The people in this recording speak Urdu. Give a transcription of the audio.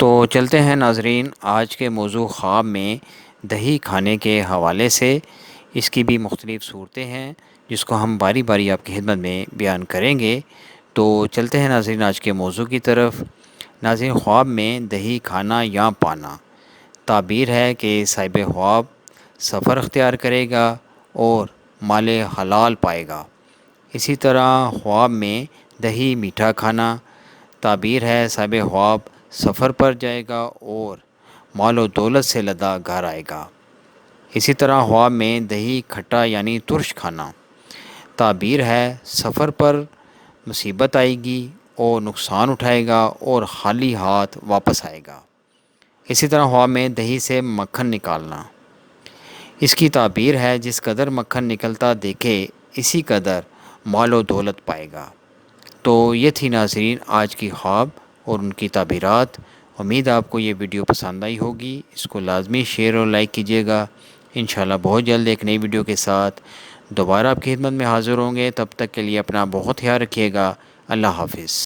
تو چلتے ہیں ناظرین آج کے موضوع خواب میں دہی کھانے کے حوالے سے۔ اس کی بھی مختلف صورتیں ہیں جس کو ہم باری باری آپ کی خدمت میں بیان کریں گے۔ تو چلتے ہیں ناظرین آج کے موضوع کی طرف۔ ناظرین، خواب میں دہی کھانا یا پانا، تعبیر ہے کہ صاحب خواب سفر اختیار کرے گا اور مال حلال پائے گا۔ اسی طرح خواب میں دہی میٹھا کھانا، تعبیر ہے صاحب خواب سفر پر جائے گا اور مال و دولت سے لدا گھر آئے گا۔ اسی طرح خواب میں دہی کھٹا یعنی ترش کھانا، تعبیر ہے سفر پر مصیبت آئے گی اور نقصان اٹھائے گا اور خالی ہاتھ واپس آئے گا۔ اسی طرح خواب میں دہی سے مکھن نکالنا، اس کی تعبیر ہے جس قدر مکھن نکلتا دیکھے اسی قدر مال و دولت پائے گا۔ تو یہ تھی ناظرین آج کی خواب اور ان کی تعبیرات۔ امید آپ کو یہ ویڈیو پسند آئی ہوگی۔ اس کو لازمی شیئر اور لائک کیجیے گا۔ انشاءاللہ بہت جلد ایک نئی ویڈیو کے ساتھ دوبارہ آپ کی خدمت میں حاضر ہوں گے۔ تب تک کے لیے اپنا بہت خیال رکھیے گا۔ اللہ حافظ۔